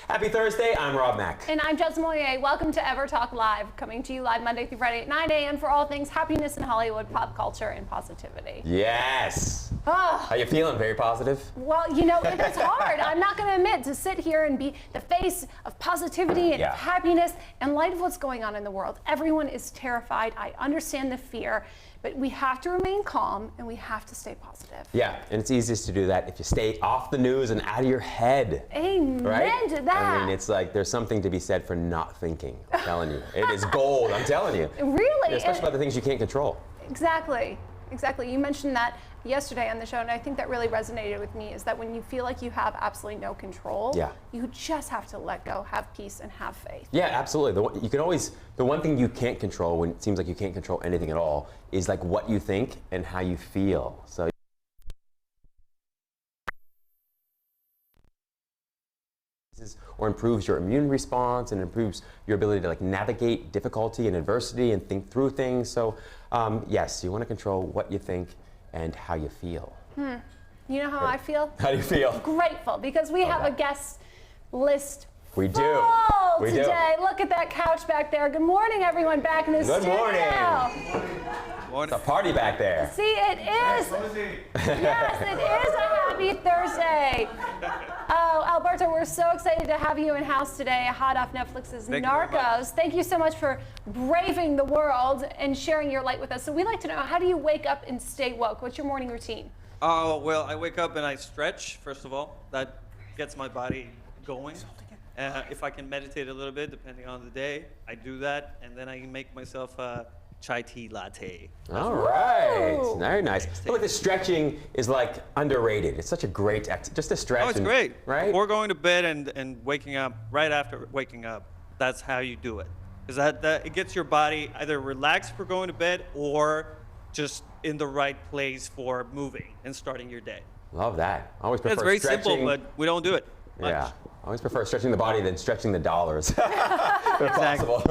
Happy Thursday, I'm Rob Mack. And I'm Jess Moyer. Welcome to EverTalk Live, coming to you live Monday through Friday at 9 a.m. for all things happiness in Hollywood, pop culture, and positivity. Yes. Oh. How you feeling? Very positive? Well, you know, it's hard. I'm not going to admit to sit here and be the face of positivity and happiness in light of what's going on in the world. Everyone is terrified. I understand the fear, but we have to remain calm and we have to stay positive. Yeah, and it's easiest to do that if you stay off the news and out of your head. Amen right? to that. I mean, it's like there's something to be said for not thinking. I'm telling you. It is gold, I'm telling you. Really? Yeah, especially about the things you can't control. Exactly. Exactly. You mentioned that yesterday on the show, and I think that really resonated with me, is that when you feel like you have absolutely no control, you just have to let go, have peace, and have faith. Yeah, absolutely. The one thing you can't control when it seems like you can't control anything at all is like what you think and how you feel. So or improves your immune response and improves your ability to like navigate difficulty and adversity and think through things. So yes, you want to control what you think and how you feel. You know how I feel? How do you feel? Grateful, because we have a guest list We do. today. Look at that couch back there. Good morning, everyone back in the studio. Good morning. It's a party back there. See, it is. Yes, it is a happy Thursday. Oh, Alberto, we're so excited to have you in house today, hot off Netflix's Narcos. Thank you so much for braving the world and sharing your light with us. So we'd like to know, how do you wake up and stay woke? What's your morning routine? Oh, well, I wake up and I stretch, first of all. That gets my body going. If I can meditate a little bit, depending on the day, I do that. And then I make myself a chai tea latte. All right, very nice. I feel like the stretching is like underrated. It's such a great just to stretch. Oh, it's great. Right? Before going to bed and waking up, right after waking up, that's how you do it. Because that it gets your body either relaxed for going to bed or just in the right place for moving and starting your day. Love that. I always prefer It's very stretching. simple, but we don't do it much. Yeah. I always prefer stretching the body than stretching the dollars. If possible.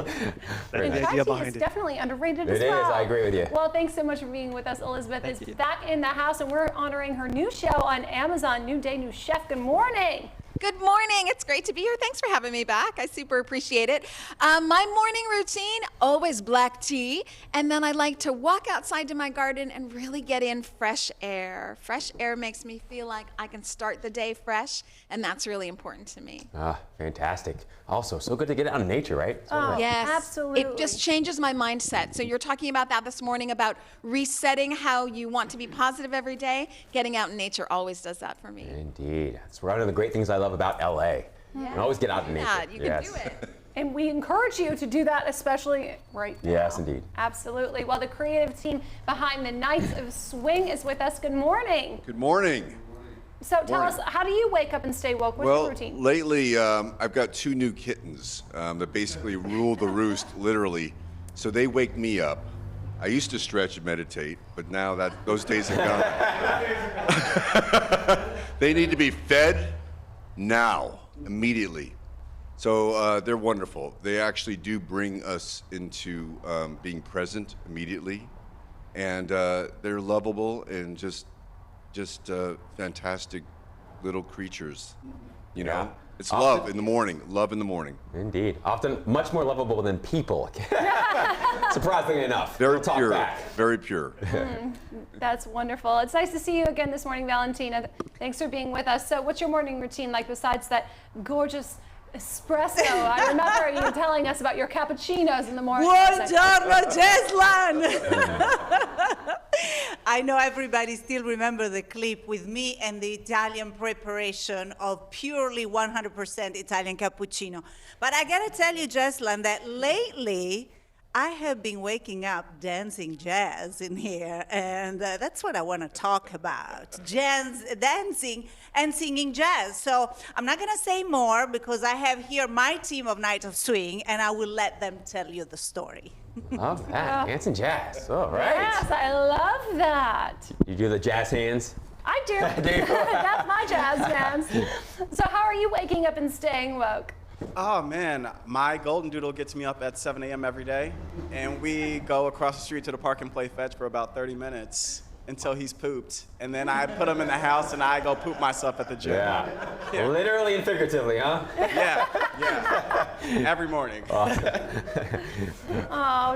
Very And nice. chai Idea tea behind is it. definitely underrated It as well. is, I agree with you. Well, thanks so much for being with us. Elizabeth Thank is you. back in the house, and we're honoring her new show on Amazon, New Day, New Chef. Good morning. Good morning. It's great to be here. Thanks for having me back. I super appreciate it. My morning routine, always black tea. And then I like to walk outside to my garden and really get in fresh air. Fresh air makes me feel like I can start the day fresh, and that's really important to me. Ah, fantastic. Also, so good to get out in nature, right? Oh, Yes, absolutely. It just changes my mindset. So you're talking about that this morning, about resetting how you want to be positive every day. Getting out in nature always does that for me. Indeed. It's one of the great things I love about LA. You can always get out in nature. Yeah, you can do it. And we encourage you to do that, especially right now. Yes, indeed. Absolutely. Well, the creative team behind the Knights of Swing is with us. Good morning. Good morning. So tell us, how do you wake up and stay woke? What's your routine? Lately, I've got two new kittens that basically rule the roost, literally. So they wake me up. I used to stretch and meditate, but now those days are gone. They need to be fed now, immediately. So they're wonderful. They actually do bring us into being present immediately, and they're lovable and just fantastic little creatures. You know, it's love in the morning. Love in the morning. Indeed. Often much more lovable than people. Surprisingly enough. Very We'll talk pure. back. Very pure. That's wonderful. It's nice to see you again this morning, Valentina. Thanks for being with us. So what's your morning routine like besides that gorgeous espresso? I remember you telling us about your cappuccinos in the morning. Buongiorno, Jeslan! I know everybody still remember the clip with me and the Italian preparation of purely 100% Italian cappuccino. But I gotta tell you, Jeslan, that lately I have been waking up dancing jazz in here, and that's what I want to talk about. Jazz, dancing and singing jazz. So I'm not going to say more because I have here my team of Night of Swing, and I will let them tell you the story. Love that. Dance and jazz. All right. Yes, I love that. You do the jazz hands? I do. Do you? That's my jazz dance. So how are you waking up and staying woke? Oh man, my golden doodle gets me up at 7 a.m. every day, and we go across the street to the park and play fetch for about 30 minutes. until he's pooped. And then I put him in the house and I go poop myself at the gym. Yeah. Literally and figuratively, huh? Yeah. Every morning. Oh,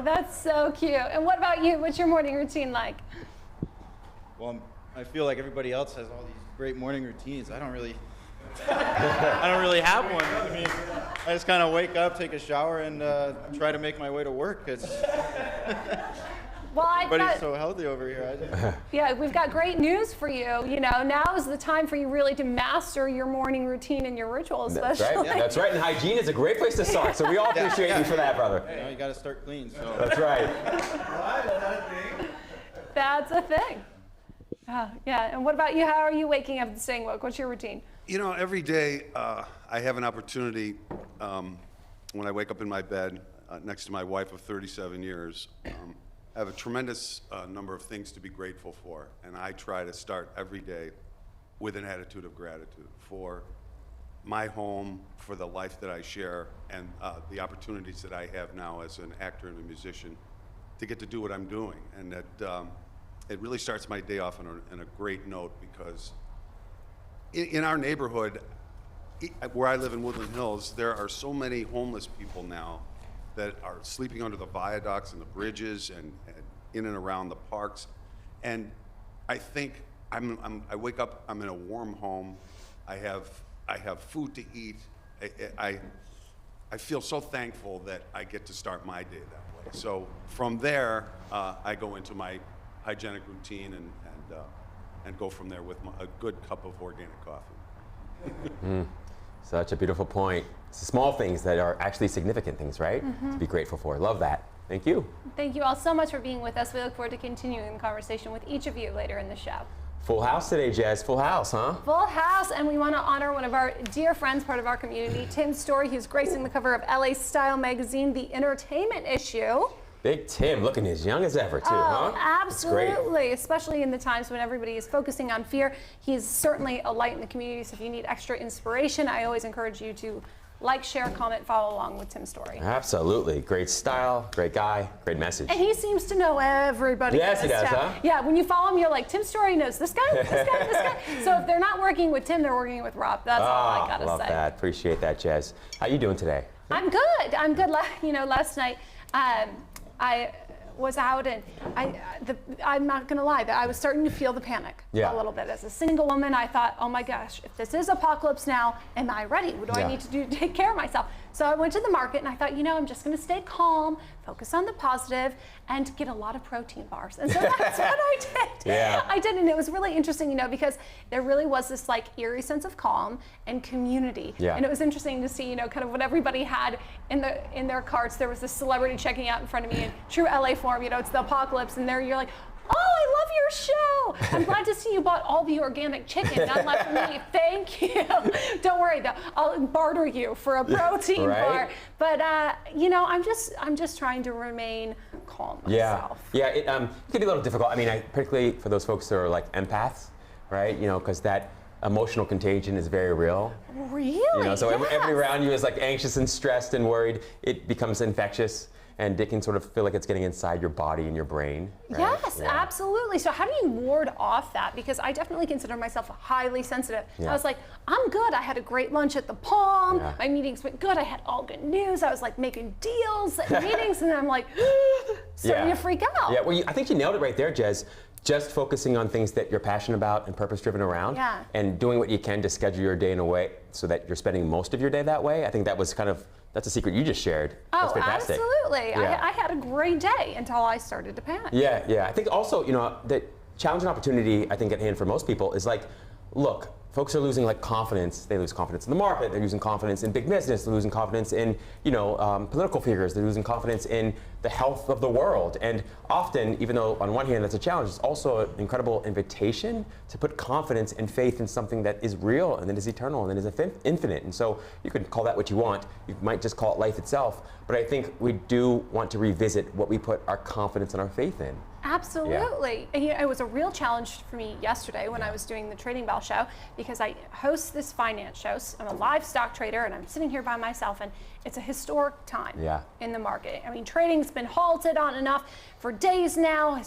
that's so cute. And what about you? What's your morning routine like? Well, I feel like everybody else has all these great morning routines. I don't really have one. I mean, I just kind of wake up, take a shower, and try to make my way to work. Well, Everybody's so healthy over here. Yeah, we've got great news for you. You know, now is the time for you really to master your morning routine and your rituals, especially. That's right. Yeah. That's right. And hygiene is a great place to start. So we all appreciate you for that, brother. You know, you got to start clean. So. That's right. That's a thing. Yeah. And what about you? How are you waking up and staying woke? What's your routine? You know, every day I have an opportunity when I wake up in my bed next to my wife of 37 years. I have a tremendous number of things to be grateful for, and I try to start every day with an attitude of gratitude for my home, for the life that I share, and the opportunities that I have now as an actor and a musician to get to do what I'm doing. And that it really starts my day off on a great note, because in our neighborhood, where I live in Woodland Hills, there are so many homeless people now that are sleeping under the viaducts and the bridges and in and around the parks. And I think I wake up, I'm in a warm home, I have food to eat. I feel so thankful that I get to start my day that way. So from there, I go into my hygienic routine and go from there with a good cup of organic coffee. Such a beautiful point. It's the small things that are actually significant things, right? To be grateful for. Love that. Thank you. Thank you all so much for being with us. We look forward to continuing the conversation with each of you later in the show. Full house today, Jess. Full house, huh? Full house, and we want to honor one of our dear friends, part of our community, Tim Story, who's gracing the cover of LA Style magazine, the entertainment issue. Big Tim, looking as young as ever, too, huh? Absolutely, especially in the times when everybody is focusing on fear. He's certainly a light in the community, so if you need extra inspiration, I always encourage you to like, share, comment, follow along with Tim's story. Absolutely. Great style, great guy, great message. And he seems to know everybody. Yes, he does, huh? Yeah, when you follow him, you're like, Tim Story knows this guy, this guy, this guy. So if they're not working with Tim, they're working with Rob. That's all I gotta love say. that. Appreciate that, Jess. How you doing today? I'm good. I'm good. Last night, I was out and I'm not gonna lie, that I was starting to feel the panic a little bit. As a single woman, I thought, oh my gosh, if this is apocalypse now, am I ready? What do I need to do to take care of myself? So I went to the market and I thought, I'm just gonna stay calm, focus on the positive, and get a lot of protein bars. And so that's what I did. I did, and it was really interesting, because there really was this like eerie sense of calm and community. And it was interesting to see, kind of what everybody had in their carts. There was this celebrity checking out in front of me in true LA form, it's the apocalypse, and there you're like, oh, I love your show. I'm glad to see you bought all the organic chicken. None left for me. Thank you. Don't worry though. I'll barter you for a protein bar. But I'm just trying to remain calm myself. It can be a little difficult. I mean, particularly for those folks that are like empaths, right? Because that emotional contagion is very real. Really? So everybody around you is like anxious and stressed and worried. It becomes infectious. And it can sort of feel like it's getting inside your body and your brain. Right? Yes, absolutely. So how do you ward off that? Because I definitely consider myself highly sensitive. I was like, I'm good. I had a great lunch at the Palm. My meetings went good. I had all good news. I was like making deals at meetings, and then I'm like, starting to freak out. Yeah, well, I think you nailed it right there, Jez. Just focusing on things that you're passionate about and purpose-driven around, and doing what you can to schedule your day in a way so that you're spending most of your day that way. I think that was that's a secret you just shared. That's fantastic. Absolutely. I had a great day until I started to panic. I think also, the challenge and opportunity I think at hand for most people is like, look, folks are losing confidence. They lose confidence in the market. They're losing confidence in big business. They're losing confidence in, political figures. They're losing confidence in the health of the world. And often, even though on one hand that's a challenge, it's also an incredible invitation to put confidence and faith in something that is real and that is eternal and that is infinite. And so you can call that what you want. You might just call it life itself. But I think we do want to revisit what we put our confidence and our faith in. Absolutely. And, it was a real challenge for me yesterday when I was doing the Trading Bell show, because I host this finance show. I'm a live stock trader, and I'm sitting here by myself, and it's a historic time in the market. I mean, trading's been halted on and off for days now.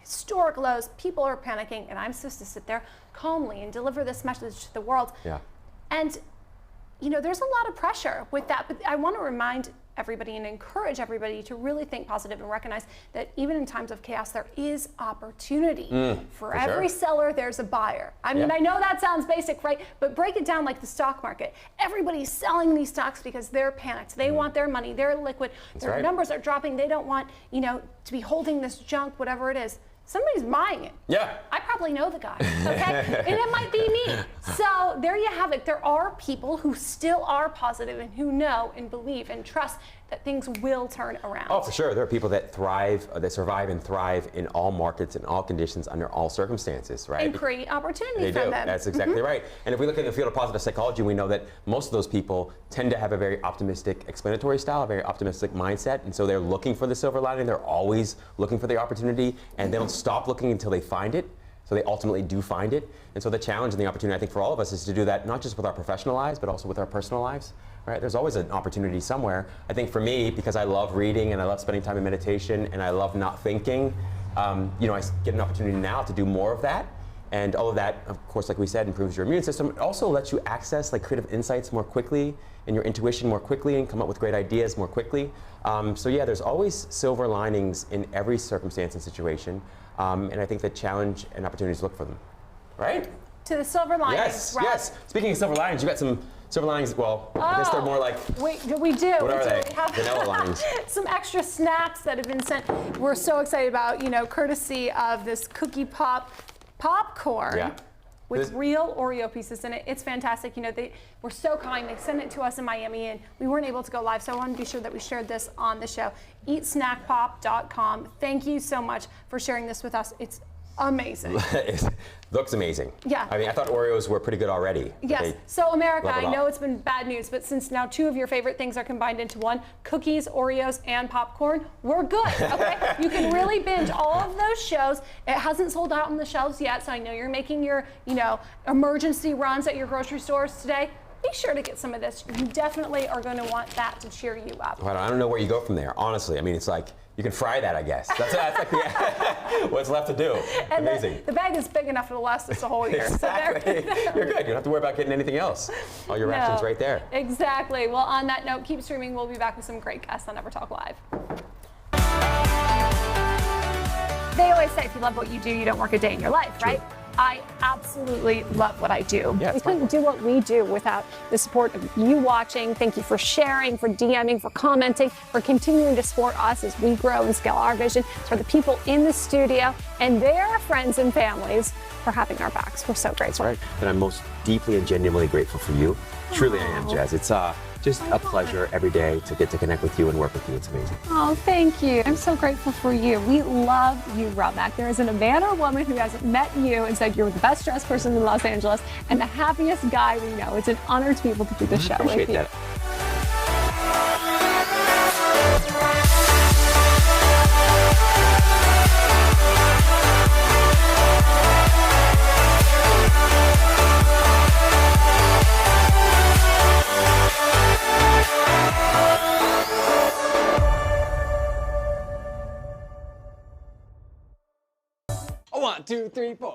historic lows. People are panicking, and I'm supposed to sit there calmly and deliver this message to the world. Yeah. And, you know, there's a lot of pressure with that, but I want to remind everybody and encourage everybody to really think positive and recognize that even in times of chaos, there is opportunity. For every seller, there's a buyer. I mean, I know that sounds basic, right? But break it down like the stock market. Everybody's selling these stocks because they're panicked. They want their money. They're liquid. Their numbers are dropping. They don't want, you know, to be holding this junk, whatever it is. Somebody's buying it. Yeah. I probably know the guy, okay? And it might be me. So there you have it. There are people who still are positive and who know and believe and trust that things will turn around. Oh, for sure. There are people that thrive, that survive and thrive in all markets, in all conditions, under all circumstances, right? And create opportunity They for do. them. That's exactly right. And if we look at the field of positive psychology, we know that most of those people tend to have a very optimistic explanatory style, a very optimistic mindset, and so they're looking for the silver lining. They're always looking for the opportunity, and they don't stop looking until they find it. So they ultimately do find it. And so the challenge and the opportunity, I think, for all of us is to do that not just with our professional lives, but also with our personal lives. Right? There's always an opportunity somewhere. I think for me, because I love reading and I love spending time in meditation and I love not thinking, you know, I get an opportunity now to do more of that. And all of that, of course, like we said, improves your immune system. It also lets you access like creative insights more quickly and your intuition more quickly and come up with great ideas more quickly. So yeah, there's always silver linings in every circumstance and situation. And I think the challenge and opportunities look for them, right? To the silver linings, yes, Rob. yes. Speaking of silver linings, you got some silver linings. Well, I guess they're more like. We do. What are they? We have Vanilla linings. some extra snacks that have been sent. We're so excited about, you know, courtesy of this cookie popcorn. Yeah. With real Oreo pieces in it. It's fantastic. You know, they were so kind. They sent it to us in Miami, and we weren't able to go live, so I want to be sure that we shared this on the show. EatSnackPop.com. Thank you so much for sharing this with us. It's amazing. It looks amazing. Yeah. I mean, I thought Oreos were pretty good already. Yes. So America, I know up. it's been bad news, but since now 2 of your favorite things are combined into one, cookies, Oreos, and popcorn, we're good, okay? You can really binge all of those shows. It hasn't sold out on the shelves yet, so I know you're making your, you know, emergency runs at your grocery stores today. Be sure to get some of this. You definitely are going to want that to cheer you up. Well, I don't know where you go from there, honestly. I mean, it's like, you can fry that, I guess. That's like what's left to do. And amazing. The bag is big enough to last us a whole year. Exactly. So You're good. You don't have to worry about getting anything else. All your rations right there. Exactly. Well, on that note, keep streaming. We'll be back with some great guests on EverTalk Live. They always say if you love what you do, you don't work a day in your life, right? I absolutely love what I do. Yeah, we couldn't do what we do without the support of you watching. Thank you for sharing, for DMing, for commenting, for continuing to support us as we grow and scale our vision, for the people in the studio and their friends and families for having our backs. We're so grateful. That's right. And I'm most deeply and genuinely grateful for you. Truly I am, Jazz. It's just a pleasure every day to get to connect with you and work with you. It's amazing. Oh, thank you. I'm so grateful for you. We love you, Robmac. There isn't a man or woman who hasn't met you and said you're the best dressed person in Los Angeles and the happiest guy we know. It's an honor to be able to do the show with you. Appreciate that. One, two, three, four.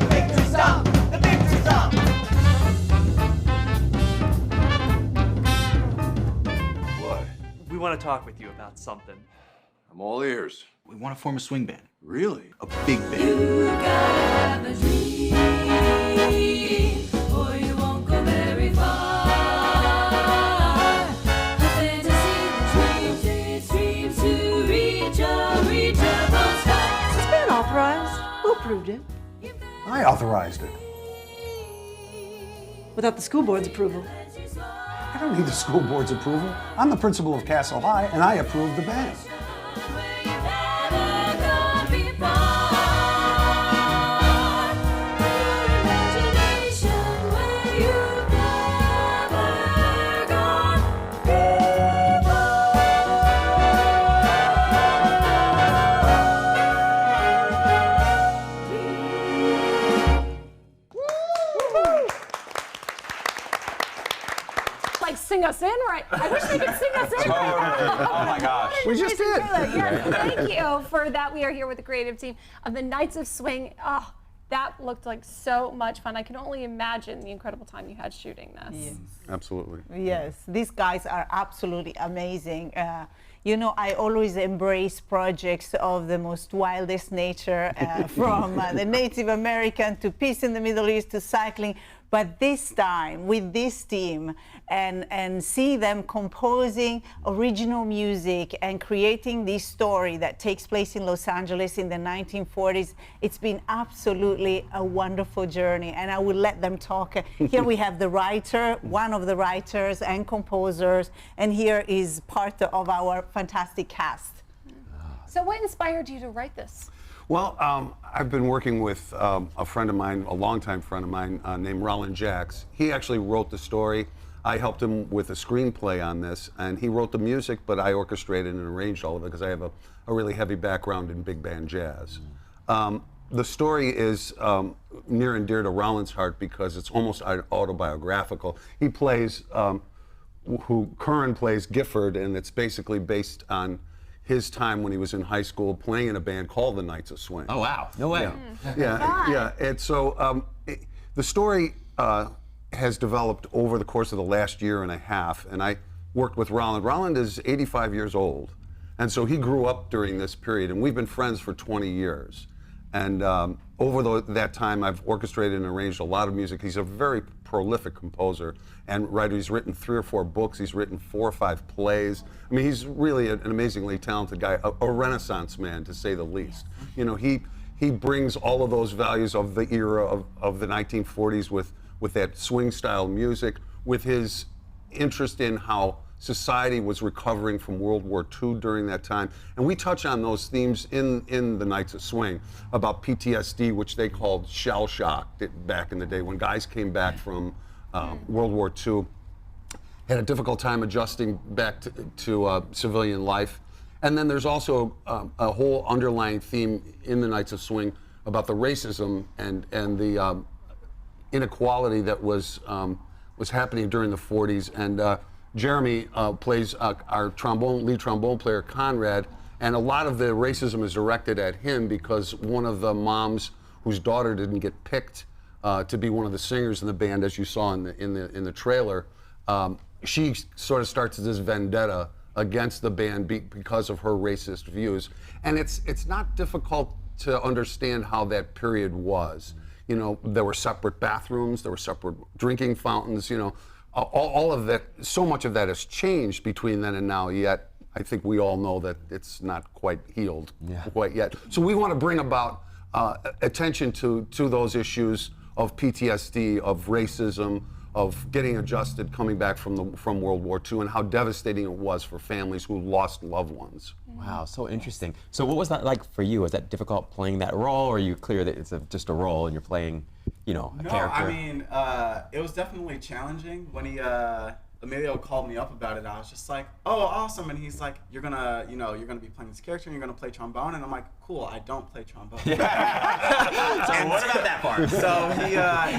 Victory song! The victory song! What? We want to talk with you about something. I'm all ears. We want to form a swing band. Really? A big band. You gotta have a dream, or you won't go very far. A fantasy that dreams to reach a reachable star. Is this band authorized? Who approved it? I authorized it. Without the school board's approval. I don't need the school board's approval. I'm the principal of Castle High, and I approve the band. us in, right? I wish they could sing us in. Oh my gosh. We just did. Yes, thank you for that. We are here with the creative team of the Knights of Swing. Oh, that looked like so much fun. I can only imagine the incredible time you had shooting this. Yes. Absolutely. Yes, these guys are absolutely amazing. You know, I always embrace projects of the most wildest nature, from the Native American to peace in the Middle East to cycling. But this time, with this team, and see them composing original music and creating this story that takes place in Los Angeles in the 1940s, it's been absolutely a wonderful journey. And I will let them talk. Here we have the writer, one of the writers and composers, and here is part of our fantastic cast. So what inspired you to write this? Well, I've been working with a friend of mine, a longtime friend of mine, named Roland Jacks. He actually wrote the story. I helped him with a screenplay on this, and he wrote the music, but I orchestrated and arranged all of it because I have a really heavy background in big band jazz. The story is near and dear to Roland's heart because it's almost autobiographical. He plays, Curran plays Gifford, and it's basically based on his time when he was in high school playing in a band called the Knights of Swing. Oh wow, no way. Yeah. And so the story has developed over the course of the last year and a half, and I worked with Roland. Roland is 85 years old, and so he grew up during this period, and we've been friends for 20 years. And over that time, I've orchestrated and arranged a lot of music. He's a very prolific composer and writer. He's written 3 or 4 books. He's written 4 or 5 plays. I mean, he's really an amazingly talented guy, a Renaissance man, to say the least. You know, he brings all of those values of the era of the 1940s with that swing style music, with his interest in how society was recovering from World War II during that time. And we touch on those themes in the Knights of Swing about PTSD, which they called shell shock back in the day when guys came back from World War II, had a difficult time adjusting back to civilian life. And then there's also a whole underlying theme in the Knights of Swing about the racism and the inequality that was happening during the 40s. And Jeremy plays our lead trombone player, Conrad, and a lot of the racism is directed at him because one of the moms whose daughter didn't get picked to be one of the singers in the band, as you saw in the trailer, she sort of starts this vendetta against the band because of her racist views. And it's not difficult to understand how that period was. You know, there were separate bathrooms, there were separate drinking fountains, you know, all of that, so much of that has changed between then and now, yet I think we all know that it's not quite healed quite yet. So we want to bring about attention to those issues of PTSD, of racism, of getting adjusted, coming back from World War II, and how devastating it was for families who lost loved ones. Wow, so interesting. So what was that like for you? Was that difficult playing that role, or are you clear that it's just a role and you're playing, you know, a character? I mean, it was definitely challenging. When Emilio called me up about it, I was just like, oh, awesome. And he's like, you're gonna be playing this character and you're gonna play trombone. And I'm like, cool, I don't play trombone. So what about that part? So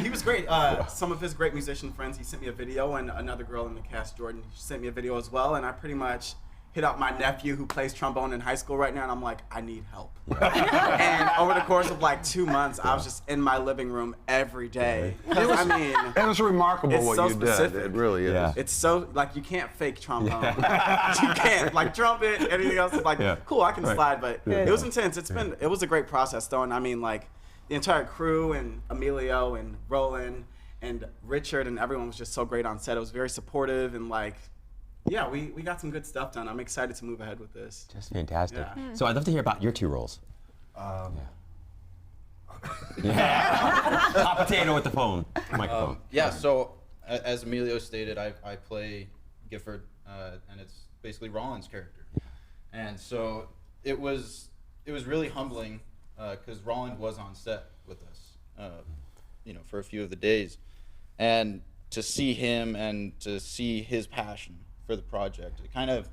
he was great. Some of his great musician friends, he sent me a video, and another girl in the cast, Jordan, she sent me a video as well. And I pretty much hit up my nephew who plays trombone in high school right now, and I'm like, I need help. And over the course of like 2 months, I was just in my living room every day. It was remarkable what you specific. did. It really is. Yeah. It's so, like, you can't fake trombone. You can't. Like, trumpet, anything else is like, cool, I can slide, but it was intense. It was a great process, though, and I mean, like, the entire crew and Emilio and Roland and Richard and everyone was just so great on set. It was very supportive and, like, yeah, we got some good stuff done. I'm excited to move ahead with this. Just fantastic. Yeah. So I'd love to hear about your 2 roles. Hot potato with the phone. Microphone. So as Emilio stated, I play Gifford, and it's basically Roland's character. And so it was really humbling because Roland was on set with us, for a few of the days, and to see him and to see his passion for the project, it kind of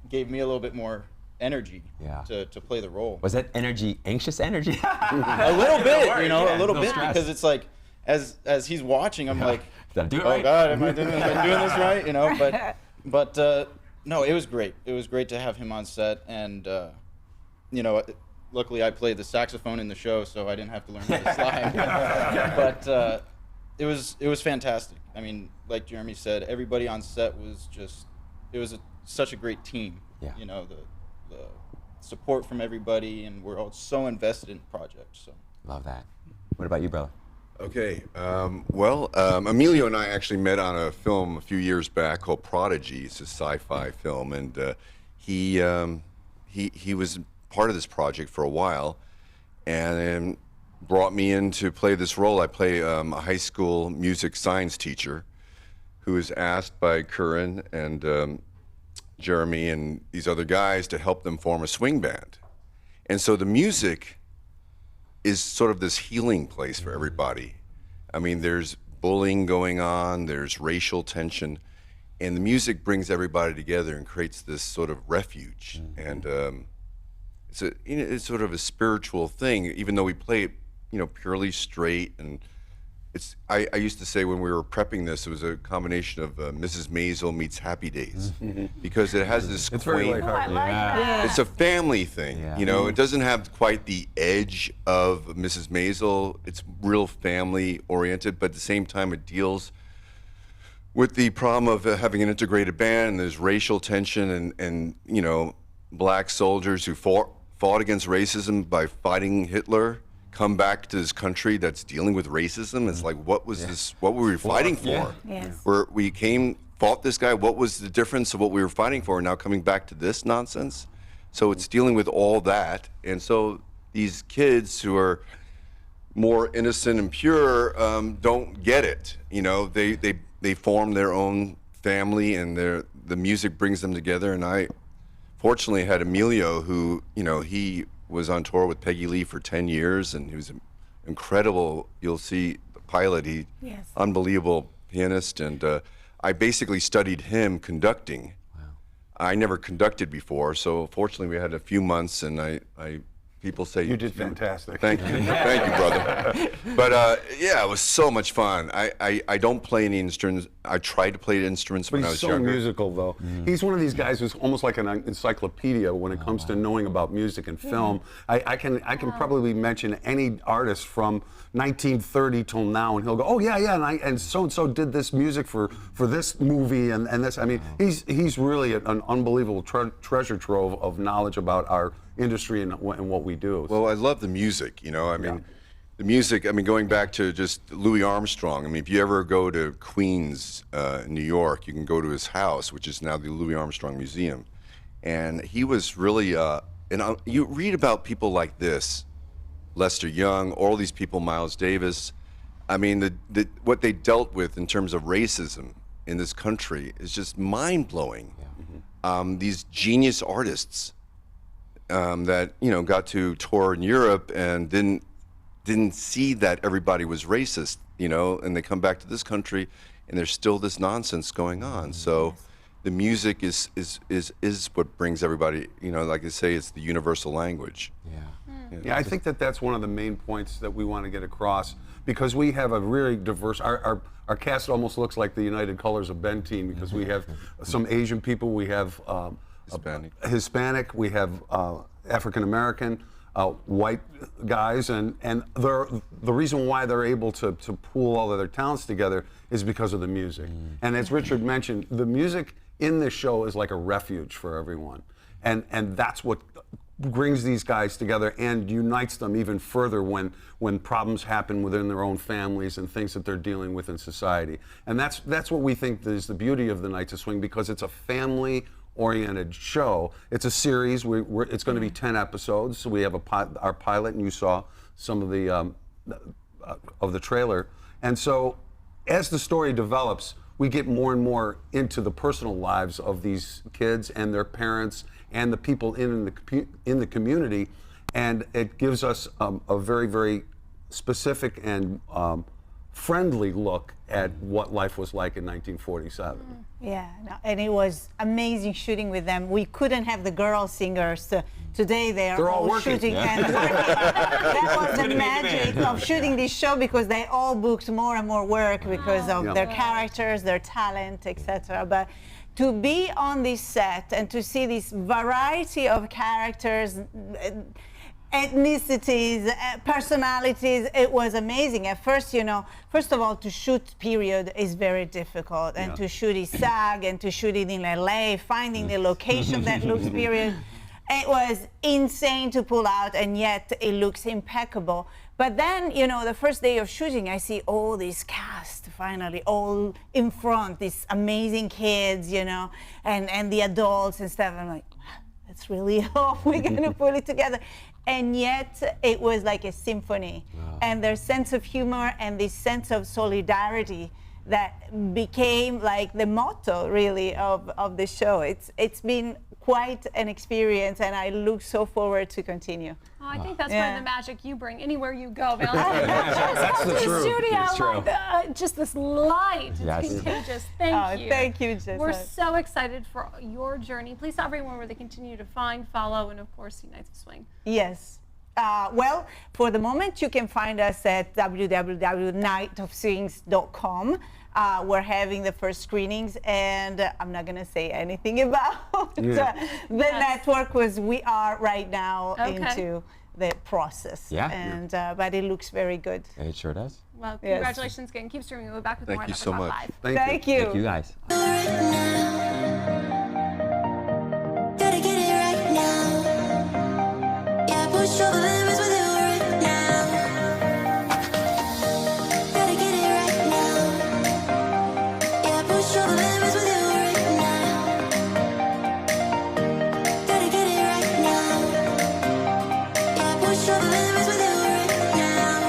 gave me a little bit more energy to play the role. Was that energy anxious energy? A little bit, a little bit, because it's like, as he's watching, I'm like, Did I do it Oh right? God, am I doing this right? You know, but no, it was great. It was great to have him on set, and you know, luckily I played the saxophone in the show, so I didn't have to learn how to slide. But it was fantastic. I mean, like Jeremy said, everybody on set was just, it was such a great team. Yeah. You know, the support from everybody, and we're all so invested in the project. So. Love that. What about you, brother? Okay. Emilio and I actually met on a film a few years back called Prodigy. It's a sci-fi film, and he was part of this project for a while, and brought me in to play this role. I play a high school music science teacher who is asked by Curran and Jeremy and these other guys to help them form a swing band. And so the music is sort of this healing place for everybody. I mean, there's bullying going on, there's racial tension, and the music brings everybody together and creates this sort of refuge. And it's sort of a spiritual thing, even though we play it, purely straight. And I used to say when we were prepping this, it was a combination of Mrs. Maisel meets Happy Days, because it has this It's very quaint. lighthearted. It's a family thing, It doesn't have quite the edge of Mrs. Maisel. It's real family oriented, but at the same time, it deals with the problem of having an integrated band. And there's racial tension, and black soldiers who fought against racism by fighting Hitler come back to this country that's dealing with racism. It's like, what was this? What were we fighting for? Yes. Where we fought this guy. What was the difference of what we were fighting for? Now coming back to this nonsense. So it's dealing with all that. And so these kids who are more innocent and pure don't get it. They form their own family, and the music brings them together. And I fortunately had Emilio, who he was on tour with Peggy Lee for 10 years, and he was incredible. You'll see the pilot, unbelievable pianist, and I basically studied him conducting. Wow. I never conducted before, so fortunately we had a few months, and people say You did fantastic. Thank you, thank you, brother. But it was so much fun. I don't play any instruments. I tried to play instruments But when I he's was so younger. musical, though. He's one of these guys who's almost like an encyclopedia when it comes to knowing about music and film. I can probably mention any artist from 1930 till now, and he'll go, oh yeah, and so did this music for this movie and this. I mean, he's really an unbelievable treasure trove of knowledge about our industry and what we do. Well, I love the music, the music, going back to just Louis Armstrong. If you ever go to Queens, New York, you can go to his house, which is now the Louis Armstrong Museum. And he was really, you read about people like this, Lester Young, all these people, Miles Davis. What they dealt with in terms of racism in this country is just mind-blowing. Yeah. These genius artists that got to tour in Europe and didn't see that everybody was racist, and they come back to this country and there's still this nonsense going on. So the music is what brings everybody, like I say, it's the universal language. Yeah, I think that's one of the main points that we want to get across, because we have a really diverse, our cast almost looks like the United Colors of Ben team, because we have some Asian people, we have Hispanic, we have African American, white guys, and the reason why they're able to pool all of their talents together is because of the music. And as Richard mentioned, the music in this show is like a refuge for everyone, and that's what brings these guys together and unites them even further when problems happen within their own families and things that they're dealing with in society. And that's what we think is the beauty of the Nights of Swing, because it's a family-oriented show. It's a series. It's going to be 10 episodes. So we have our pilot, and you saw some of the trailer. And so as the story develops, we get more and more into the personal lives of these kids and their parents and the people in the community, and it gives us a very, very specific and friendly look at what life was like in 1947. Yeah, no, and it was amazing shooting with them. We couldn't have the girl singers. Today they're all working. shooting and working. That was the magic of shooting this show, because they all booked more and more work because of their characters, their talent, etc. But to be on this set and to see this variety of characters, ethnicities, personalities, it was amazing. At first, first of all, to shoot period is very difficult, and to shoot in SAG and to shoot it in LA, finding the location that looks period, it was insane to pull out, and yet it looks impeccable. But then, the first day of shooting, I see all this cast finally all in front, these amazing kids, and the adults and stuff. I'm like, that's really hope we're gonna put it together. And yet it was like a symphony. Wow. And their sense of humor and this sense of solidarity that became like the motto really of the show. It's been quite an experience, and I look so forward to continue. Oh, I think that's part of the magic you bring anywhere you go, Valentine. That's the truth. Studio, it's true. like, just this light. It's contagious. Thank you. Thank you, Jessica. We're so excited for your journey. Please tell everyone where they continue to find, follow, and of course, see Nights of Swing. Yes. Well, for the moment, you can find us at www.nightofswings.com. We're having the first screenings, and I'm not going to say anything about the network, because we are right now into the process. Yeah. And but it looks very good. It sure does. Well, congratulations again. Keep streaming. We'll be back with more. Thank you so much. Live. Thank you. Thank you guys. Gotta get it right now. Yeah, push over limits with you right now. Gotta get it right now. Yeah, push over limits with you right now. Gotta get it right now. Yeah, push over limits with you right now.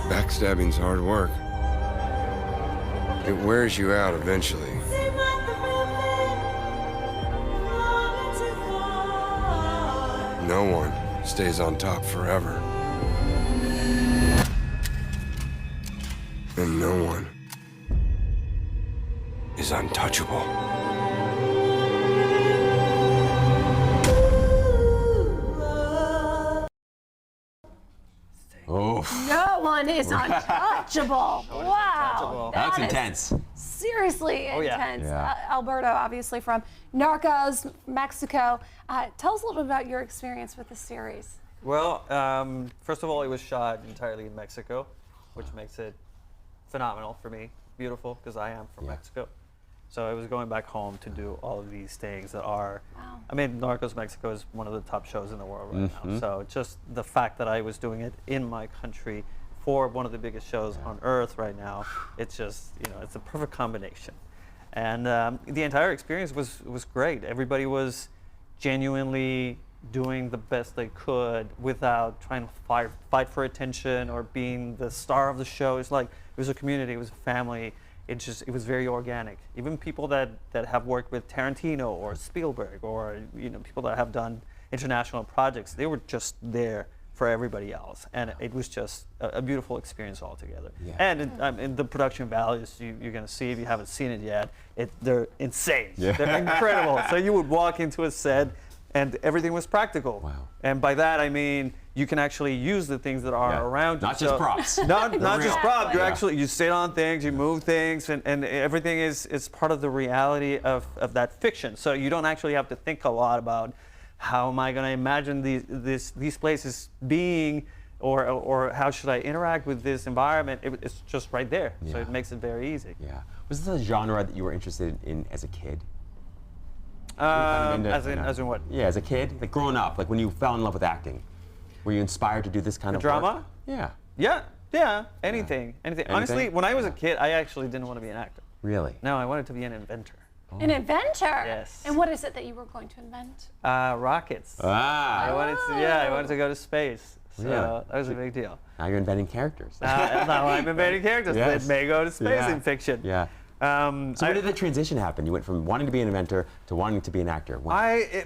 Backstabbing's hard work. It wears you out eventually. No one stays on top forever. And no one is untouchable. Oh. No one is untouchable. Wow. That's That is intense. Seriously intense. Yeah. Alberto, obviously from Narcos, Mexico. Tell us a little bit about your experience with the series. Well, first of all, it was shot entirely in Mexico, which makes it phenomenal for me. Beautiful, because I am from Mexico. So I was going back home to do all of these things that are, I mean, Narcos Mexico is one of the top shows in the world right now. So just the fact that I was doing it in my country for one of the biggest shows on earth right now, it's just, it's a perfect combination. And the entire experience was great. Everybody was genuinely doing the best they could without trying to fight for attention or being the star of the show. It's like, it was a community, it was a family. It was very organic. Even people that have worked with Tarantino or Spielberg or people that have done international projects, they were just there for everybody else, and it was just a beautiful experience altogether. Yeah. And in the production values, you're going to see if you haven't seen it yet. They're insane. Yeah. They're incredible. So you would walk into a set, and everything was practical. Wow. And by that I mean you can actually use the things that are around you. Not just props. Not just props. You Yeah. actually you sit on things, you move things, and everything is part of the reality of that fiction. So you don't actually have to think a lot about how am I going to imagine these places being, or how should I interact with this environment? It's just right there. So Yeah. it makes it very easy. Yeah. Was this a genre that you were interested in as a kid? Kind of into, As in what? Yeah, as a kid, like growing up, like when you fell in love with acting, were you inspired to do this kind of drama? work? Yeah. Yeah. Anything. Honestly, when I was a kid, I actually didn't want to be an actor. Really? No, I wanted to be an inventor. An inventor? Yes. And what is it that you were going to invent? Rockets. I wanted to go to space. So Yeah. that was a big deal. Now you're inventing characters. Now I'm inventing characters Yes. that may go to space Yeah. in fiction. Yeah. So where did the transition happen? You went from wanting to be an inventor to wanting to be an actor.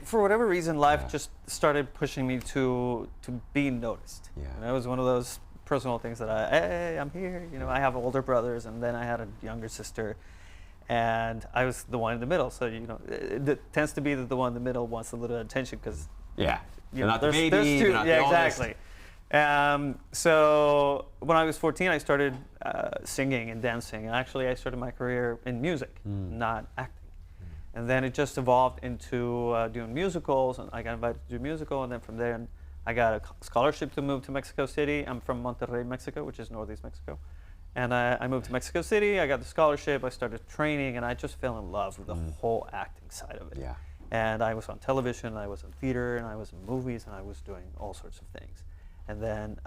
For whatever reason, life just started pushing me to be noticed. Yeah. And that was one of those personal things that hey, I'm here. You know, I have older brothers, and then I had a younger sister, and I was the one in the middle. So it tends to be that the one in the middle wants a little attention because They're not the baby. there's two, they're not the oldest. exactly. So when I was 14, I started singing and dancing. And actually, I started my career in music, not acting. And then it just evolved into doing musicals, and I got invited to do a musical. And then from there, I got a scholarship to move to Mexico City. I'm from Monterrey, Mexico, which is northeast Mexico. And I moved to Mexico City. I got the scholarship. I started training, and I just fell in love with the whole acting side of it. Yeah. And I was on television, I was in theater, and I was in movies, and I was doing all sorts of things. And then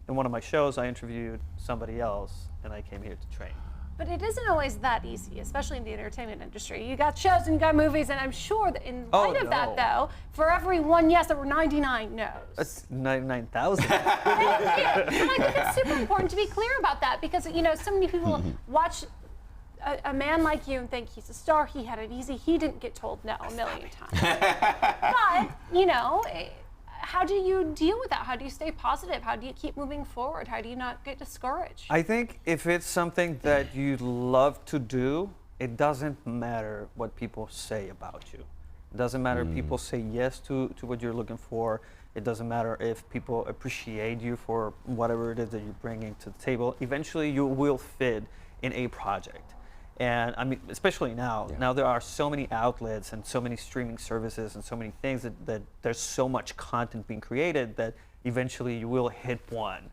in one of my shows, I interviewed somebody else, and I came here to train. But it isn't always that easy, especially in the entertainment industry. You got shows and you got movies, and I'm sure that in light of that, though, for every one yes, there were 99 no's. That's 99,000. Thank you. And I think it's super important to be clear about that because, so many people watch a man like you and think he's a star, he had it easy, he didn't get told no a million times. But, how do you deal with that? How do you stay positive? How do you keep moving forward? How do you not get discouraged? I think if it's something that you love to do, it doesn't matter what people say about you. It doesn't matter if people say yes to what you're looking for. It doesn't matter if people appreciate you for whatever it is that you're bringing to the table. Eventually, you will fit in a project. And I mean, especially now. Now there are so many outlets and so many streaming services and so many things that there's so much content being created that eventually you will hit one.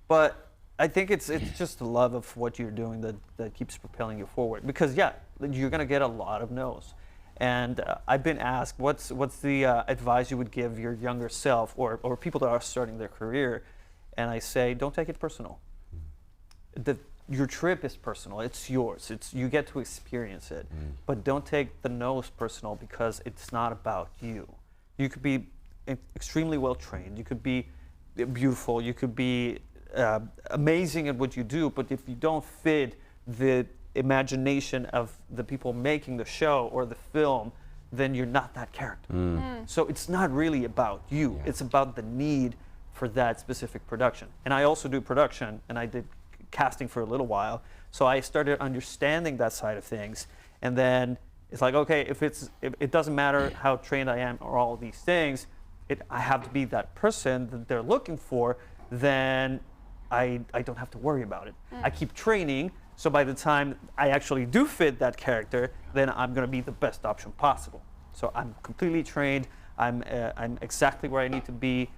But I think it's just the love of what you're doing that keeps propelling you forward. Because you're gonna get a lot of no's. And I've been asked, what's the advice you would give your younger self or people that are starting their career? And I say, don't take it personal. Your trip is personal. It's yours. You get to experience it. But don't take the no's personal because it's not about you. You could be extremely well trained. You could be beautiful. You could be amazing at what you do. But if you don't fit the imagination of the people making the show or the film, then you're not that character. So it's not really about you. It's about the need for that specific production. And I also do production, and I did casting for a little while, so I started understanding that side of things. And then it's like, okay, if it doesn't matter how trained I am or all these things, I have to be that person that they're looking for, then I don't have to worry about it. I keep training, so by the time I actually do fit that character, then I'm going to be the best option possible. So I'm completely trained. I'm exactly where I need to be.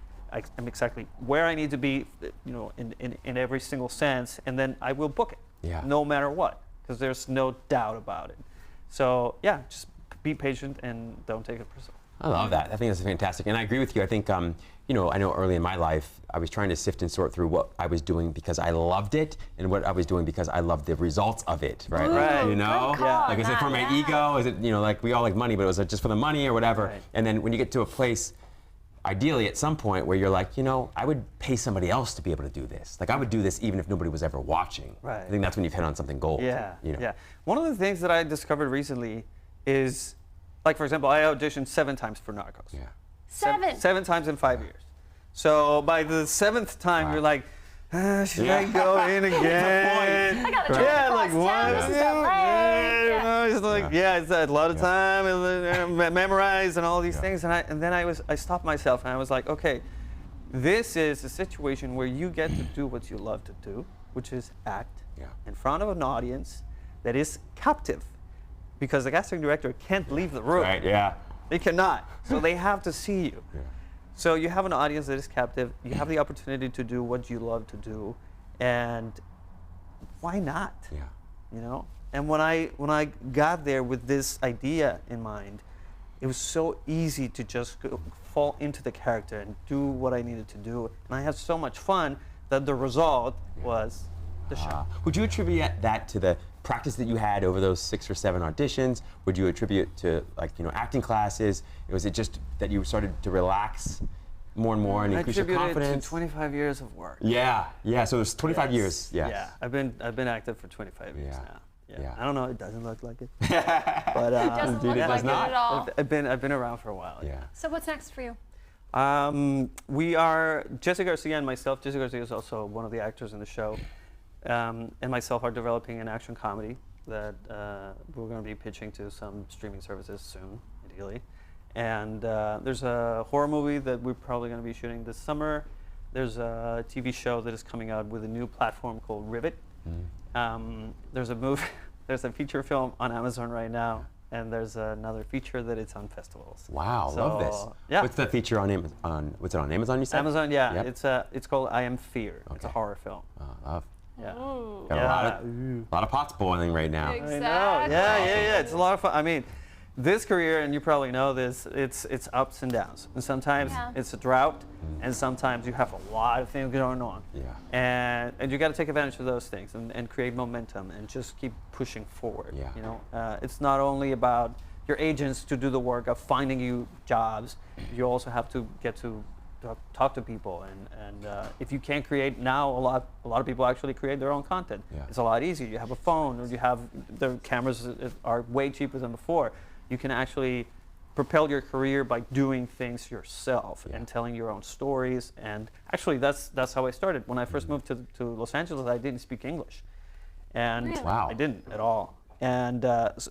I'm exactly where I need to be, in every single sense, and then I will book it, no matter what, because there's no doubt about it. So just be patient and don't take it personal. I love that. I think that's fantastic, and I agree with you. I think, I know early in my life, I was trying to sift and sort through what I was doing because I loved it, and what I was doing because I loved the results of it, right? Right. Like is it for my ego? Is it, like we all like money, but was it just for the money or whatever? Right. And then when you get to a place, ideally at some point where you're like, I would pay somebody else to be able to do this. Like I would do this even if nobody was ever watching. Right. I think that's when you've hit on something gold. Yeah. One of the things that I discovered recently is like for example, I auditioned 7 times for Narcos. Yeah. 7. 7 times in 5 years. So by the 7th time, you're like, should I go in again? I got the trip across town, this is LA. It's like, it's a lot of time and memorize and all these things. And then I stopped myself and I was like, okay, this is a situation where you get to do what you love to do, which is act in front of an audience that is captive, because the casting director can't leave the room. Right, yeah. They cannot. So they have to see you. Yeah. So you have an audience that is captive. You have the opportunity to do what you love to do, and why not? Yeah. You know. And when I got there with this idea in mind, it was so easy to just fall into the character and do what I needed to do. And I had so much fun that the result was the show. Would you attribute that to the practice that you had over those 6 or 7 auditions? Would you attribute it to, like, acting classes? Was it just that you started to relax more and more and increase your confidence? I attribute it to 25 years of work. Yeah. So it was 25 years. Yes. Yeah. I've been active for 25 years now. Yeah. I don't know. It doesn't look like it. it But doesn't look like it at all. I've been around for a while. Yeah. So what's next for you? We are Jesse Garcia and myself. Jesse Garcia is also one of the actors in the show, and myself are developing an action comedy that we're going to be pitching to some streaming services soon, ideally. And there's a horror movie that we're probably going to be shooting this summer. There's a TV show that is coming out with a new platform called Rivet. There's a movie, there's a feature film on Amazon right now, and there's another feature that it's on festivals. Wow, love this. Yeah. What's the feature on Amazon? What's it on Amazon? You said? Amazon, yeah. Yep. It's called I Am Fear. It's a horror film. Love. Yeah. Got a lot of pots boiling right now. Exactly. I know. Yeah. It's a lot of fun. I mean, this career, and you probably know this, it's ups and downs. And sometimes it's a drought, and sometimes you have a lot of things going on. Yeah. And you got to take advantage of those things and create momentum and just keep pushing forward. Yeah. You know, it's not only about your agents to do the work of finding you jobs. You also have to get to talk to people, and if you can't create now, a lot of people actually create their own content. Yeah. It's a lot easier. You have a phone, or you have the cameras are way cheaper than before. You can actually propel your career by doing things yourself and telling your own stories. And actually, that's how I started. When I first moved to Los Angeles, I didn't speak English, and Really? Wow. I didn't at all. And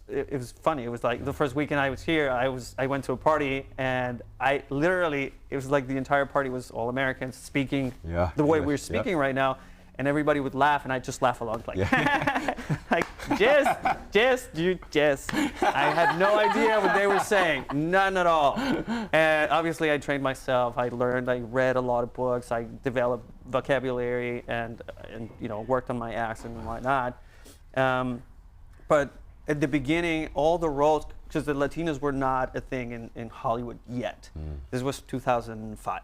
it was funny. It was like the first weekend I was here, I went to a party, and I literally, it was like the entire party was all Americans speaking the way we're speaking right now, and everybody would laugh, and I'd just laugh along, like, like, Jess. I had no idea what they were saying, none at all. And obviously I trained myself, I read a lot of books, I developed vocabulary, and worked on my accent and whatnot. But at the beginning, all the roles, because the Latinos were not a thing in Hollywood yet. This was 2005.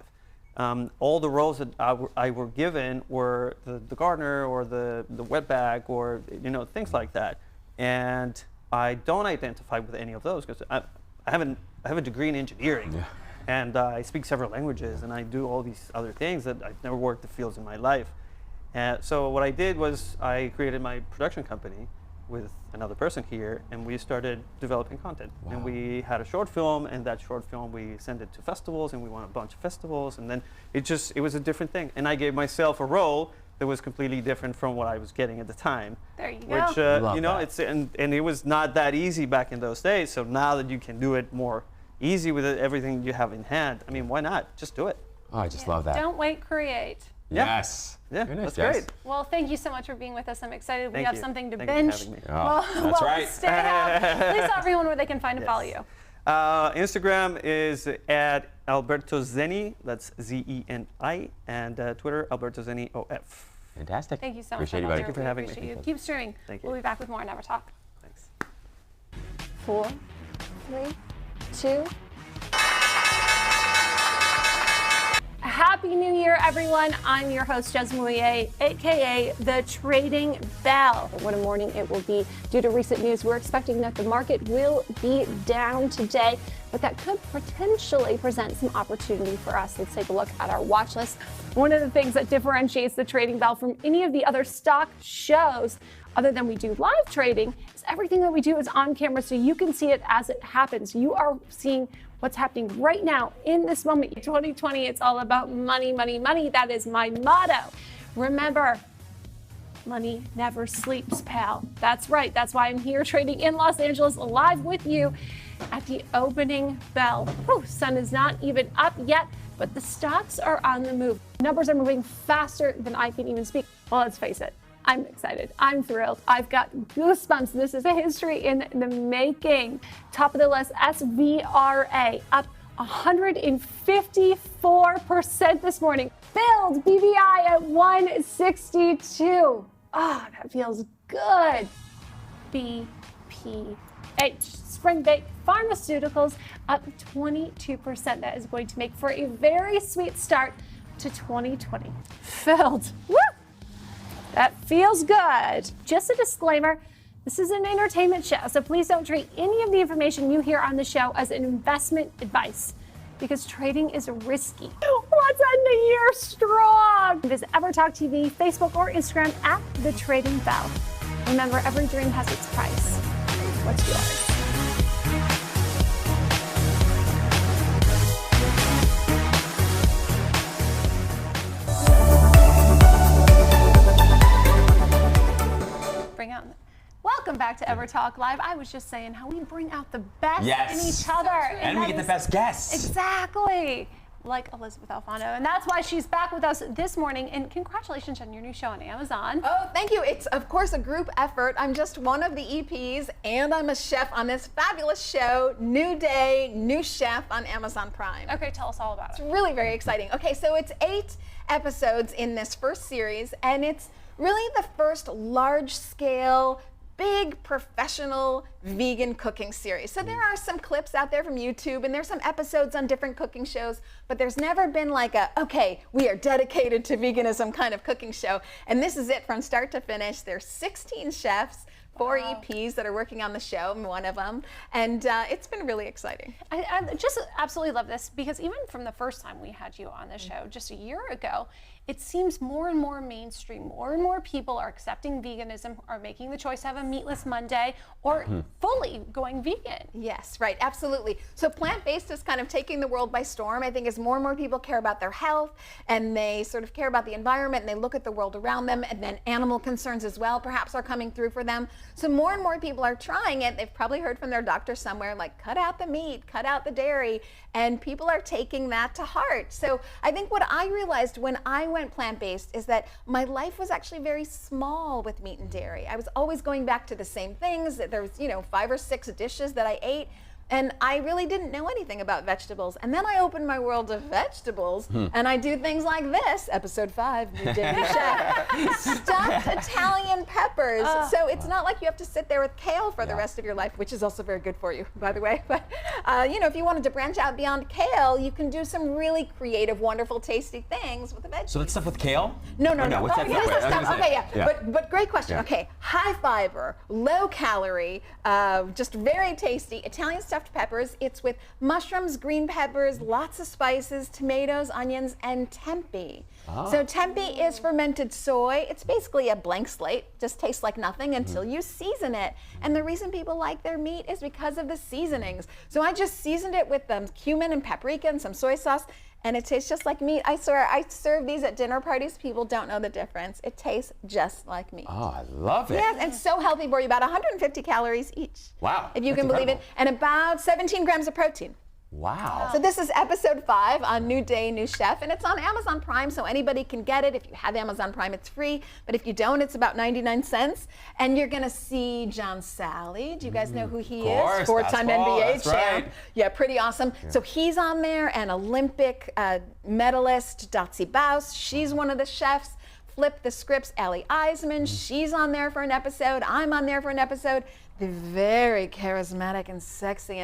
All the roles that I were given were the gardener or the wetback or things like that. And I don't identify with any of those because I have a degree in engineering, and I speak several languages, and I do all these other things that I've never worked the fields in my life. So what I did was I created my production company with another person here, and we started developing content. Wow. And we had a short film, and that short film we sent it to festivals, and we won a bunch of festivals, and then it was a different thing. And I gave myself a role that was completely different from what I was getting at the time. There you Which go. it's and it was not that easy back in those days. So now that you can do it more easy with everything you have in hand, I mean, why not? Just do it. Oh, I just love that. Don't wait, create. Yes. Yeah, Very nice, that's Jess. great. Well, thank you so much for being with us. I'm excited. We Thank have you. something to Thank you for binge. having me. Oh, that's right. Stay out. Please tell everyone where they can find and follow you. Instagram is at Alberto Zeni, that's Zeni, and Twitter, Alberto Zeni OF. Fantastic. Thank you so much. Appreciate you, buddy. Thank you for having me. Appreciate you. Keep streaming. Thank you. We'll be back with more on EverTalk. Thanks. 4, 3, 2. Happy New Year, everyone. I'm your host, Jez Mouillet, aka The Trading Bell. What a morning it will be. Due to recent news, we're expecting that the market will be down today, but that could potentially present some opportunity for us. Let's take a look at our watch list. One of the things that differentiates The Trading Bell from any of the other stock shows other than we do live trading, is everything that we do is on camera so you can see it as it happens. You are seeing what's happening right now in this moment. 2020, it's all about money, money, money. That is my motto. Remember, money never sleeps, pal. That's right. That's why I'm here trading in Los Angeles live with you at the opening bell. Whew, sun is not even up yet, but the stocks are on the move. Numbers are moving faster than I can even speak. Well, let's face it. I'm excited. I'm thrilled. I've got goosebumps. This is a history in the making. Top of the list, SVRA up 154% this morning. Filled BBI at 162. Ah, that feels good. BPH, Spring Baked Pharmaceuticals up 22%. That is going to make for a very sweet start to 2020. Filled. Woo! That feels good. Just a disclaimer, this is an entertainment show, so please don't treat any of the information you hear on the show as an investment advice, because trading is risky. What's on the year strong? Visit EverTalk TV, Facebook, or Instagram at The Trading Bell. Remember, every dream has its price. What's yours? Welcome back to EverTalk Live. I was just saying how we bring out the best in each other. And we get the best guests. Exactly. Like Elizabeth Alfano. And that's why she's back with us this morning. And congratulations on your new show on Amazon. Oh, thank you. It's, of course, a group effort. I'm just one of the EPs, and I'm a chef on this fabulous show, New Day, New Chef on Amazon Prime. Okay, tell us all about it. It's really very exciting. Okay, so it's 8 episodes in this first series, and it's really the first large-scale, big professional vegan cooking series. So there are some clips out there from YouTube, and there's some episodes on different cooking shows, but there's never been like a, okay, we are dedicated to veganism kind of cooking show. And this is it from start to finish. There's 16 chefs, 4 EPs that are working on the show, I'm one of them, and it's been really exciting. I just absolutely love this, because even from the first time we had you on the show just a year ago, it seems more and more mainstream. More and more people are accepting veganism, are making the choice to have a meatless Monday, or fully going vegan. Yes, right, absolutely. So plant-based is kind of taking the world by storm. I think as more and more people care about their health, and they sort of care about the environment, and they look at the world around them, and then animal concerns as well perhaps are coming through for them. So more and more people are trying it. They've probably heard from their doctor somewhere, like, cut out the meat, cut out the dairy, and people are taking that to heart. So I think what I realized when I went plant-based is that my life was actually very small with meat and dairy. I was always going back to the same things. There was, 5 or 6 dishes that I ate, and I really didn't know anything about vegetables. And then I opened my world of vegetables, and I do things like this, episode 5, New Day, New Chef. Stuffed Italian peppers. So it's not like you have to sit there with kale for the rest of your life, which is also very good for you, by the way. But, if you wanted to branch out beyond kale, you can do some really creative, wonderful, tasty things with the veggies. So that's stuff with kale? No. What's that This is stuff. Okay, yeah. But great question. Yeah. Okay, high fiber, low calorie, just very tasty Italian stuffed peppers. It's with mushrooms, green peppers, lots of spices, tomatoes, onions, and tempeh. So tempeh is fermented soy. It's basically a blank slate, just tastes like nothing until you season it. And the reason people like their meat is because of the seasonings. So I just seasoned it with cumin and paprika and some soy sauce, and it tastes just like meat. I swear, I serve these at dinner parties. People don't know the difference. It tastes just like meat. Oh, I love it. Yes, and so healthy for you, about 150 calories each. Wow. If you can believe it. And about 17 grams of protein. Wow. So this is episode 5 on New Day, New Chef, and it's on Amazon Prime, so anybody can get it. If you have Amazon Prime, it's free, but if you don't, it's about 99 cents. And you're gonna see John Sally. Do you guys know who he is? 4-time NBA champ. Right. Yeah, pretty awesome. Yeah. So he's on there, and Olympic medalist Dotsie Baus, she's one of the chefs. Flip the Scripts, Allie Eisman, she's on there for an episode. I'm on there for an episode. The very charismatic and sexy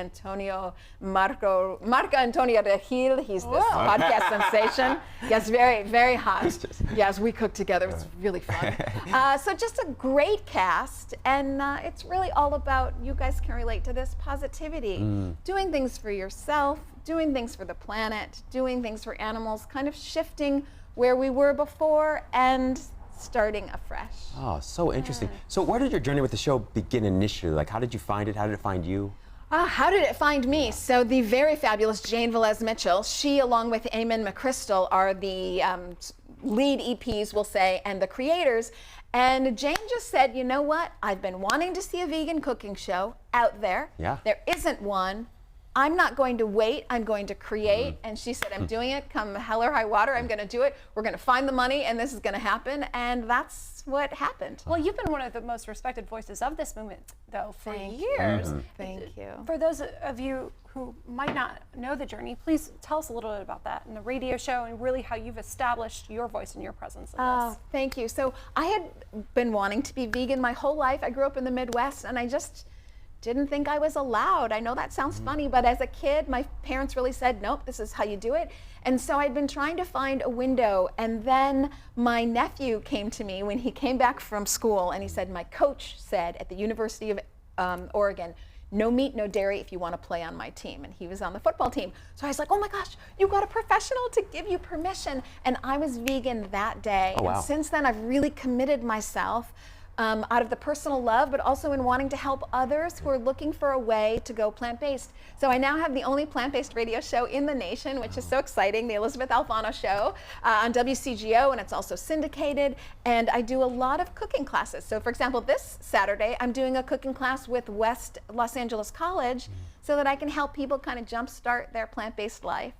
Marco Antonio de Gil. He's this podcast sensation. Yes, very, very hot. Yes, we cook together. It's really fun. So just a great cast, and it's really all about, you guys can relate to this, positivity. Doing things for yourself, doing things for the planet, doing things for animals, kind of shifting where we were before and starting afresh. Oh, so interesting. So where did your journey with the show begin initially? Like, how did you find it? How did it find you? How did it find me? So the very fabulous Jane Velez Mitchell, she along with Eamon McChrystal are the lead EPs, we'll say, and the creators. And Jane just said, you know what? I've been wanting to see a vegan cooking show out there. Yeah. There isn't one. I'm not going to wait, I'm going to create. And she said, I'm doing it, come hell or high water, I'm gonna do it. We're gonna find the money and this is gonna happen. And that's what happened. Well, you've been one of the most respected voices of this movement, though, for years. Thank you. For those of you who might not know the journey, please tell us a little bit about that and the radio show and really how you've established your voice and your presence in this. Thank you. So I had been wanting to be vegan my whole life. I grew up in the Midwest and I just didn't think I was allowed. I know that sounds funny, but as a kid, my parents really said, nope, this is how you do it. And so I'd been trying to find a window. And then my nephew came to me when he came back from school and he said, my coach said at the University of Oregon, no meat, no dairy if you want to play on my team. And he was on the football team. So I was like, oh my gosh, you got a professional to give you permission. And I was vegan that day. Oh, wow. And since then, I've really committed myself out of the personal love, but also in wanting to help others who are looking for a way to go plant-based. So I now have the only plant-based radio show in the nation, which is so exciting, the Elizabeth Alfano Show on WCGO, and it's also syndicated. And I do a lot of cooking classes. So for example, this Saturday, I'm doing a cooking class with West Los Angeles College so that I can help people kind of jumpstart their plant-based life.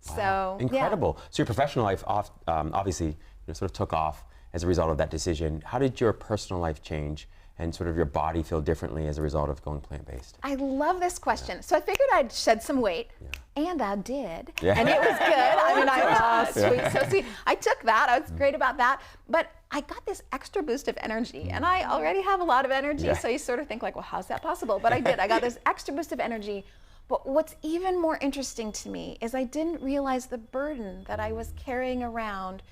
Wow. So Incredible. So your professional life obviously sort of took off as a result of that decision. How did your personal life change and sort of your body feel differently as a result of going plant-based? I love this question. So I figured I'd shed some weight, and I did. Yeah. And it was good. I mean, sweet, so sweet. I took that. I was great about that. But I got this extra boost of energy, and I already have a lot of energy, so you sort of think like, well, how's that possible? But I did. I got this extra boost of energy. But what's even more interesting to me is I didn't realize the burden that I was carrying around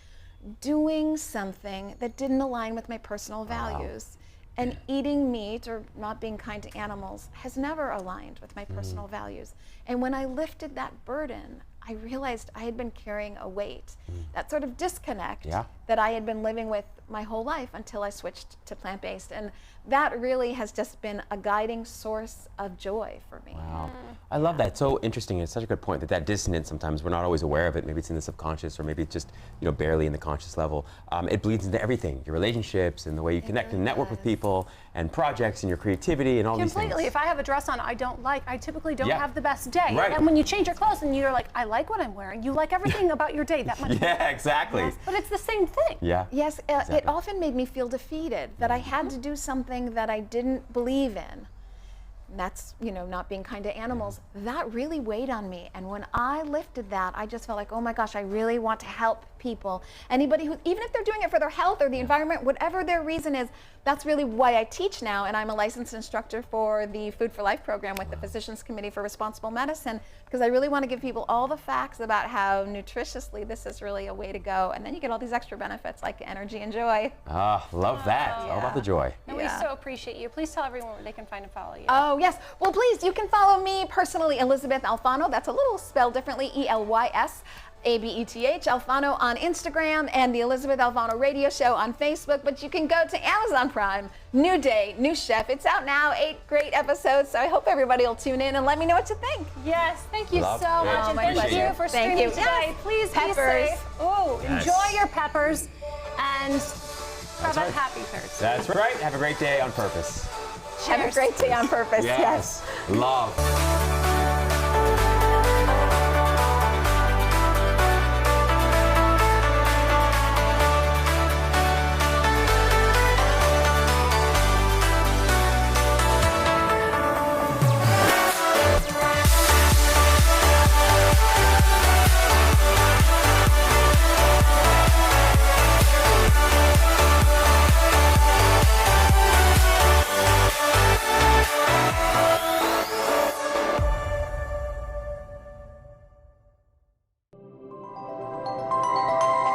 doing something that didn't align with my personal values. And eating meat or not being kind to animals has never aligned with my personal values. And when I lifted that burden, I realized I had been carrying a weight, that sort of disconnect that I had been living with my whole life until I switched to plant-based. And that really has just been a guiding source of joy for me. Wow. I love that. So interesting. It's such a good point that dissonance, sometimes we're not always aware of it. Maybe it's in the subconscious or maybe it's just barely in the conscious level. It bleeds into everything, your relationships and the way you connect and network with people and projects and your creativity and all these things. Completely. If I have a dress on I don't like, I typically don't have the best day. Right. And when you change your clothes and you're like, I like what I'm wearing, you like everything about your day that much. Yeah, exactly. Yes, but it's the same thing. Yeah. Yes, it often made me feel defeated, that I had to do something that I didn't believe in. And that's, not being kind to animals. That really weighed on me. And when I lifted that, I just felt like, oh my gosh, I really want to help people. Anybody who, even if they're doing it for their health or the environment, whatever their reason is, that's really why I teach now. And I'm a licensed instructor for the Food for Life program with the Physicians Committee for Responsible Medicine, because I really want to give people all the facts about how nutritiously this is really a way to go. And then you get all these extra benefits like energy and joy. Ah, love that. All about the joy. And we so appreciate you. Please tell everyone where they can find and follow you. Oh, yes. Well, please, you can follow me personally, Elizabeth Alfano. That's a little spelled differently, ELYS. ABETH, Alfano on Instagram, and the Elizabeth Alfano Radio Show on Facebook. But you can go to Amazon Prime. New day, new chef. It's out now, 8 great episodes. So I hope everybody will tune in and let me know what you think. Yes, thank you so much. And my thank you for streaming today. Yes. Please Peppers. be safe. Oh, enjoy your peppers and have a happy Thursday. That's right. Have a great day on purpose. Have a great day on purpose. Yes. Love.